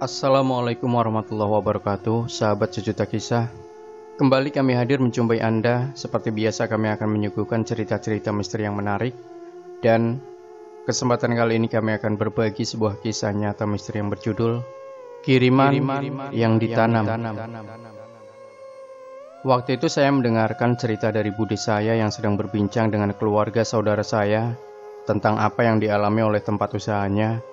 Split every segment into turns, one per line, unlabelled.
Assalamualaikum warahmatullahi wabarakatuh, sahabat sejuta kisah. Kembali kami hadir menjumpai Anda. Seperti biasa kami akan menyuguhkan cerita-cerita misteri yang menarik. Dan kesempatan kali ini kami akan berbagi sebuah kisah nyata misteri yang berjudul Kiriman yang Ditanam. Waktu itu saya mendengarkan cerita dari bude saya yang sedang berbincang dengan keluarga saudara saya tentang apa yang dialami oleh tempat usahanya.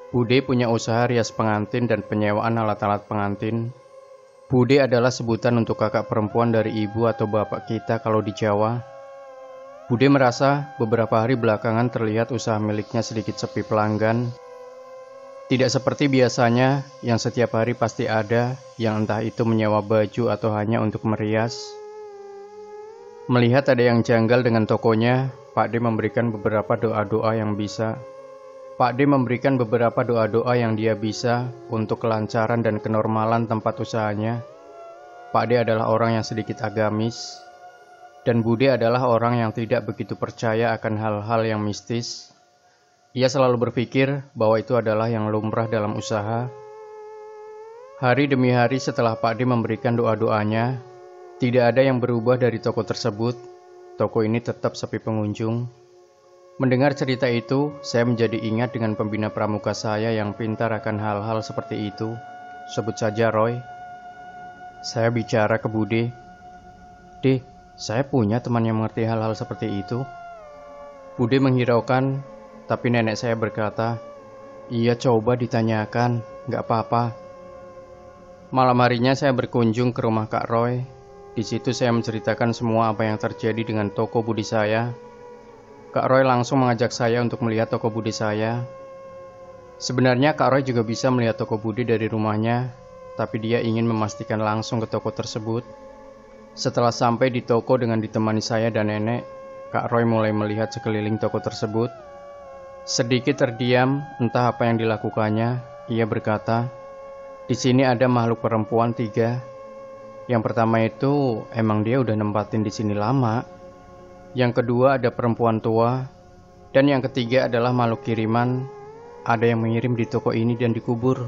Bude punya usaha rias pengantin dan penyewaan alat-alat pengantin. Bude adalah sebutan untuk kakak perempuan dari ibu atau bapak kita kalau di Jawa. Bude merasa beberapa hari belakangan terlihat usaha miliknya sedikit sepi pelanggan. Tidak seperti biasanya yang setiap hari pasti ada yang entah itu menyewa baju atau hanya untuk merias. Melihat ada yang janggal dengan tokonya, Pak D memberikan beberapa doa-doa yang dia bisa untuk kelancaran dan kenormalan tempat usahanya. Pak D adalah orang yang sedikit agamis, dan Bude adalah orang yang tidak begitu percaya akan hal-hal yang mistis. Ia selalu berpikir bahwa itu adalah yang lumrah dalam usaha. Hari demi hari setelah Pak D memberikan doa-doanya, tidak ada yang berubah dari toko tersebut. Toko ini tetap sepi pengunjung. Mendengar cerita itu, saya menjadi ingat dengan pembina pramuka saya yang pintar akan hal-hal seperti itu. Sebut saja Roy. Saya bicara ke Bude. "Deh, saya punya teman yang mengerti hal-hal seperti itu." Bude menghiraukan, tapi nenek saya berkata, "Iya, coba ditanyakan, gak apa-apa." Malam harinya saya berkunjung ke rumah Kak Roy. Di situ saya menceritakan semua apa yang terjadi dengan toko Bude saya. Kak Roy langsung mengajak saya untuk melihat toko bude saya. Sebenarnya Kak Roy juga bisa melihat toko bude dari rumahnya, tapi dia ingin memastikan langsung ke toko tersebut. Setelah sampai di toko dengan ditemani saya dan nenek, Kak Roy mulai melihat sekeliling toko tersebut. Sedikit terdiam, entah apa yang dilakukannya, ia berkata, "Di sini ada makhluk perempuan 3. Yang pertama itu emang dia udah nempatin di sini lama. Yang kedua ada perempuan tua, dan yang ketiga adalah makhluk kiriman. Ada yang mengirim di toko ini dan dikubur."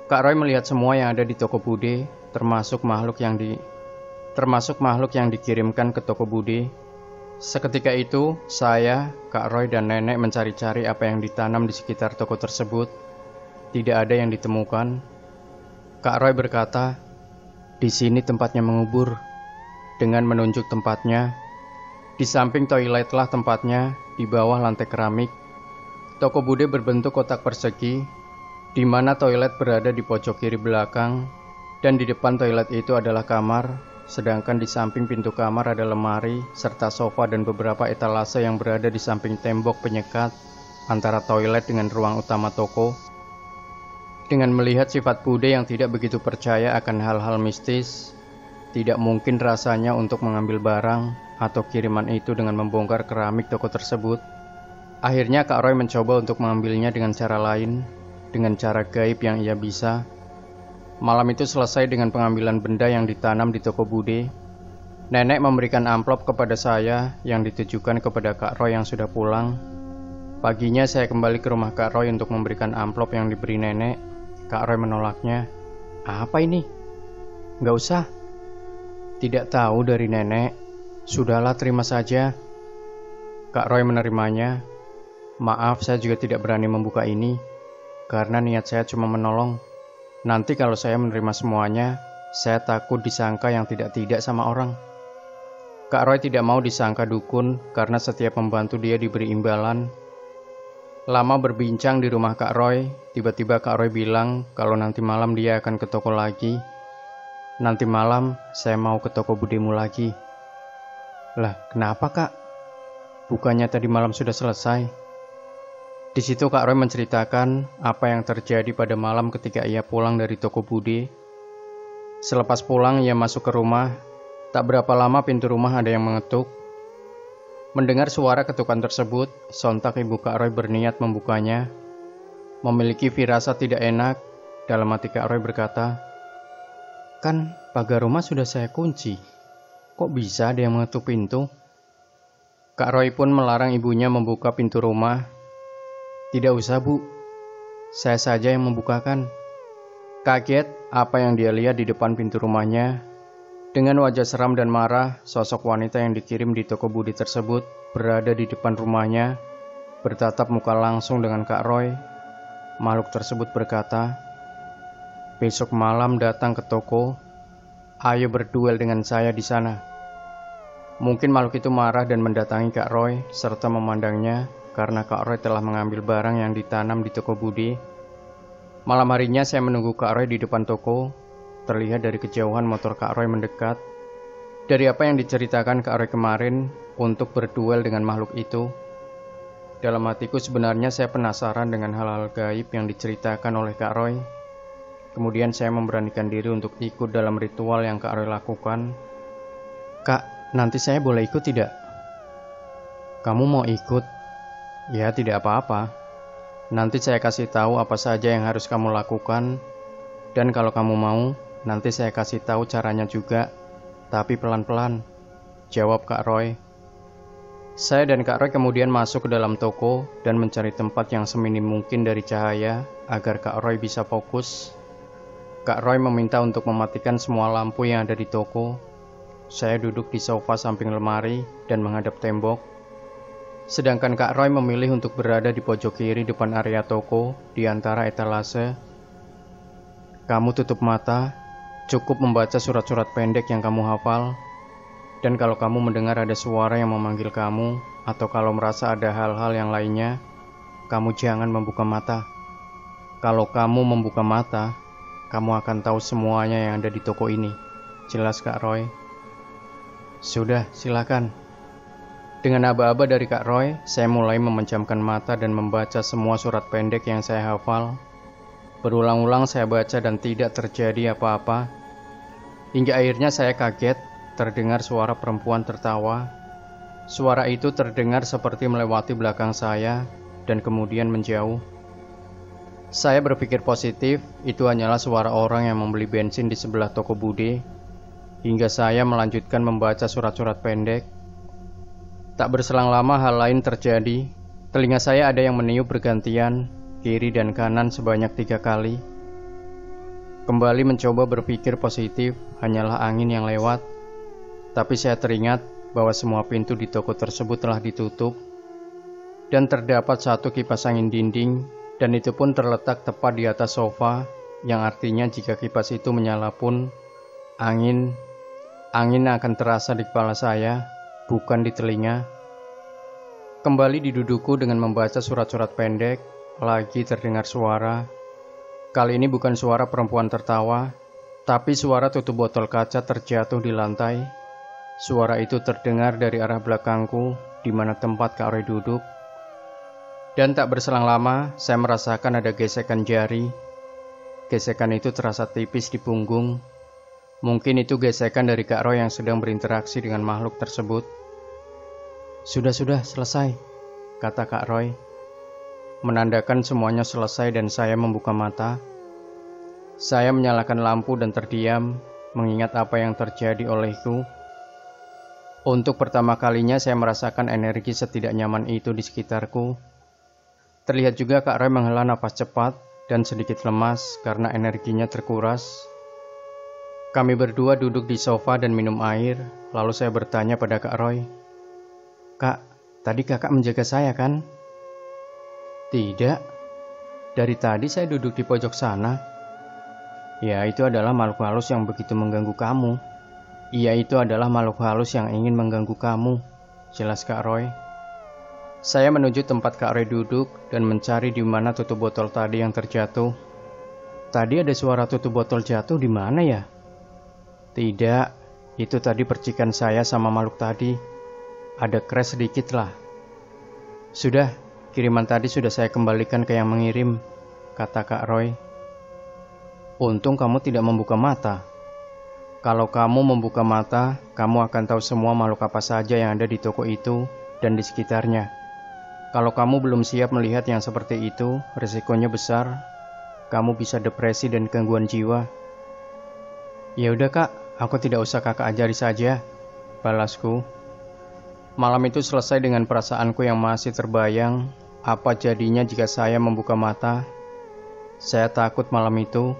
Kak Roy melihat semua yang ada di toko bude, termasuk makhluk yang dikirimkan ke toko bude. Seketika itu, saya, Kak Roy dan nenek mencari-cari apa yang ditanam di sekitar toko tersebut. Tidak ada yang ditemukan. Kak Roy berkata, "Di sini tempatnya mengubur." Dengan menunjuk tempatnya. Di samping toiletlah tempatnya, di bawah lantai keramik. Toko bude berbentuk kotak persegi, di mana toilet berada di pojok kiri belakang, dan di depan toilet itu adalah kamar, sedangkan di samping pintu kamar ada lemari, serta sofa dan beberapa etalase yang berada di samping tembok penyekat antara toilet dengan ruang utama toko. Dengan melihat sifat bude yang tidak begitu percaya akan hal-hal mistis, tidak mungkin rasanya untuk mengambil barang atau kiriman itu dengan membongkar keramik toko tersebut. Akhirnya Kak Roy mencoba untuk mengambilnya dengan cara lain, dengan cara gaib yang ia bisa. Malam itu selesai dengan pengambilan benda yang ditanam di toko bude. Nenek memberikan amplop kepada saya yang ditujukan kepada Kak Roy yang sudah pulang. Paginya saya kembali ke rumah Kak Roy untuk memberikan amplop yang diberi nenek. Kak Roy menolaknya. "Apa ini?" "Gak usah." "Tidak tahu dari nenek." "Sudahlah, terima saja." Kak Roy menerimanya. "Maaf, saya juga tidak berani membuka ini, karena niat saya cuma menolong. Nanti kalau saya menerima semuanya, saya takut disangka yang tidak-tidak sama orang." Kak Roy tidak mau disangka dukun, karena setiap membantu dia diberi imbalan. Lama berbincang di rumah Kak Roy, tiba-tiba Kak Roy bilang kalau nanti malam dia akan ke toko lagi. "Nanti malam, saya mau ke toko budemu lagi." "Lah, kenapa Kak? Bukannya tadi malam sudah selesai?" Di situ Kak Roy menceritakan apa yang terjadi pada malam ketika ia pulang dari toko bude. Selepas pulang ia masuk ke rumah. Tak berapa lama pintu rumah ada yang mengetuk. Mendengar suara ketukan tersebut, sontak ibu Kak Roy berniat membukanya. Memiliki firasat tidak enak, dalam hati Kak Roy berkata, "Kan pagar rumah sudah saya kunci. Kok bisa ada yang mengetuk pintu?" Kak Roy pun melarang ibunya membuka pintu rumah. "Tidak usah, Bu. Saya saja yang membukakan. Kaget apa yang dia lihat di depan pintu rumahnya. Dengan wajah seram dan marah, sosok wanita yang dikirim di toko Budi tersebut berada di depan rumahnya, bertatap muka langsung dengan Kak Roy. Makhluk tersebut berkata, "Besok malam datang ke toko, ayo berduel dengan saya di sana." Mungkin makhluk itu marah dan mendatangi Kak Roy serta memandangnya karena Kak Roy telah mengambil barang yang ditanam di toko Budi. Malam harinya saya menunggu Kak Roy di depan toko. Terlihat dari kejauhan motor Kak Roy mendekat. Dari apa yang diceritakan Kak Roy kemarin untuk berduel dengan makhluk itu, dalam hatiku sebenarnya saya penasaran dengan hal-hal gaib yang diceritakan oleh Kak Roy. Kemudian saya memberanikan diri untuk ikut dalam ritual yang Kak Roy lakukan. "Kak, nanti saya boleh ikut tidak?" "Kamu mau ikut?" "Ya, tidak apa-apa. Nanti saya kasih tahu apa saja yang harus kamu lakukan. Dan kalau kamu mau, nanti saya kasih tahu caranya juga, tapi pelan-pelan," jawab Kak Roy. Saya dan Kak Roy kemudian masuk ke dalam toko dan mencari tempat yang seminim mungkin dari cahaya agar Kak Roy bisa fokus. Kak Roy meminta untuk mematikan semua lampu yang ada di toko. Saya duduk di sofa samping lemari dan menghadap tembok. Sedangkan Kak Roy memilih untuk berada di pojok kiri depan area toko di antara etalase. "Kamu tutup mata, cukup membaca surat-surat pendek yang kamu hafal. Dan kalau kamu mendengar ada suara yang memanggil kamu, atau kalau merasa ada hal-hal yang lainnya, kamu jangan membuka mata. Kalau kamu membuka mata, kamu akan tahu semuanya yang ada di toko ini," jelas Kak Roy. "Sudah, silakan." Dengan aba-aba dari Kak Roy, saya mulai memejamkan mata dan membaca semua surat pendek yang saya hafal. Berulang-ulang saya baca dan tidak terjadi apa-apa. Hingga akhirnya saya kaget, terdengar suara perempuan tertawa. Suara itu terdengar seperti melewati belakang saya dan kemudian menjauh. Saya berpikir positif, itu hanyalah suara orang yang membeli bensin di sebelah toko Bude. Hingga saya melanjutkan membaca surat-surat pendek. Tak berselang lama hal lain terjadi. Telinga saya ada yang meniup bergantian, kiri dan kanan sebanyak 3 kali. Kembali mencoba berpikir positif, hanyalah angin yang lewat. Tapi saya teringat bahwa semua pintu di toko tersebut telah ditutup. Dan terdapat satu kipas angin dinding, dan itu pun terletak tepat di atas sofa, yang artinya jika kipas itu menyala pun, angin akan terasa di kepala saya, bukan di telinga. Kembali didudukku dengan membaca surat-surat pendek, lagi terdengar suara. Kali ini bukan suara perempuan tertawa, tapi suara tutup botol kaca terjatuh di lantai. Suara itu terdengar dari arah belakangku, di mana tempat Kak Roy duduk. Dan tak berselang lama, saya merasakan ada gesekan jari. Gesekan itu terasa tipis di punggung. Mungkin itu gesekan dari Kak Roy yang sedang berinteraksi dengan makhluk tersebut. Sudah, selesai," kata Kak Roy. Menandakan semuanya selesai dan saya membuka mata. Saya menyalakan lampu dan terdiam, mengingat apa yang terjadi olehku. Untuk pertama kalinya saya merasakan energi setidak nyaman itu di sekitarku. Terlihat juga Kak Roy menghela napas cepat dan sedikit lemas karena energinya terkuras. Kami berdua duduk di sofa dan minum air, lalu saya bertanya pada Kak Roy, "Kak, tadi kakak menjaga saya kan?" "Tidak, dari tadi saya duduk di pojok sana." "Ya, itu adalah makhluk halus yang begitu mengganggu kamu." "Iya, itu adalah makhluk halus yang ingin mengganggu kamu," jelas Kak Roy. Saya menuju tempat Kak Roy duduk dan mencari di mana tutup botol tadi yang terjatuh. "Tadi ada suara tutup botol jatuh di mana ya?" "Tidak, itu tadi percikan saya sama makhluk tadi. Ada crash sedikit lah." "Sudah, kiriman tadi sudah saya kembalikan ke yang mengirim," kata Kak Roy. "Untung kamu tidak membuka mata. Kalau kamu membuka mata, kamu akan tahu semua makhluk apa saja yang ada di toko itu dan di sekitarnya. Kalau kamu belum siap melihat yang seperti itu, resikonya besar. Kamu bisa depresi dan gangguan jiwa." "Ya udah Kak, aku tidak usah kakak ajari saja," balasku. Malam itu selesai dengan perasaanku yang masih terbayang, apa jadinya jika saya membuka mata. Saya takut malam itu.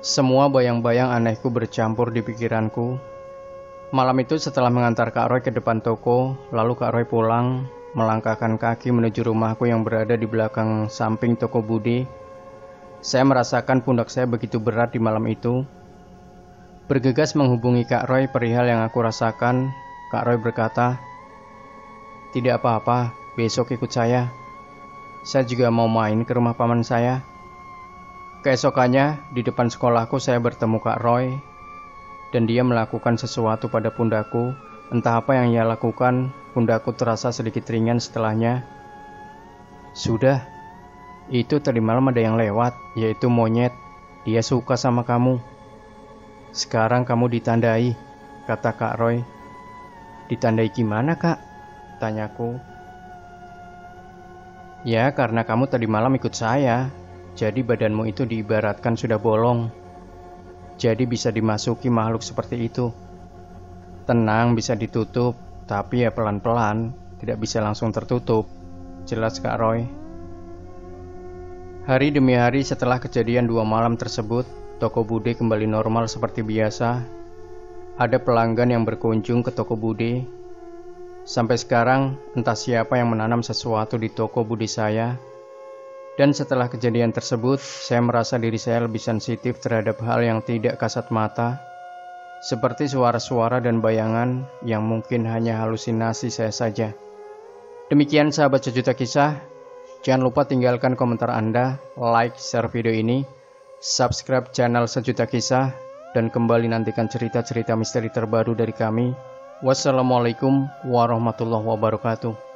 Semua bayang-bayang anehku bercampur di pikiranku. Malam itu setelah mengantar Kak Roy ke depan toko, lalu Kak Roy pulang, melangkahkan kaki menuju rumahku yang berada di belakang samping toko Bude. Saya merasakan pundak saya begitu berat di malam itu. Bergegas menghubungi Kak Roy perihal yang aku rasakan. Kak Roy berkata, "Tidak apa-apa, besok ikut saya. Saya juga mau main ke rumah paman saya." Keesokannya, di depan sekolahku saya bertemu Kak Roy, dan dia melakukan sesuatu pada pundakku. Entah apa yang ia lakukan, pundakku terasa sedikit ringan setelahnya. "Sudah, itu tadi malam ada yang lewat, yaitu monyet. Dia suka sama kamu. Sekarang kamu ditandai," kata Kak Roy. "Ditandai gimana, Kak?" tanyaku. "Ya, karena kamu tadi malam ikut saya. Jadi badanmu itu diibaratkan sudah bolong. Jadi bisa dimasuki makhluk seperti itu. Tenang, bisa ditutup, tapi ya pelan-pelan, tidak bisa langsung tertutup," jelas Kak Roy. Hari demi hari setelah kejadian 2 malam tersebut, toko Bude kembali normal seperti biasa. Ada pelanggan yang berkunjung ke toko Bude. Sampai sekarang, entah siapa yang menanam sesuatu di toko Bude saya. Dan setelah kejadian tersebut, saya merasa diri saya lebih sensitif terhadap hal yang tidak kasat mata, seperti suara-suara dan bayangan yang mungkin hanya halusinasi saya saja. Demikian sahabat Sejuta Kisah. Jangan lupa tinggalkan komentar Anda, like, share video ini, subscribe channel Sejuta Kisah, dan kembali nantikan cerita-cerita misteri terbaru dari kami. Wassalamualaikum warahmatullahi wabarakatuh.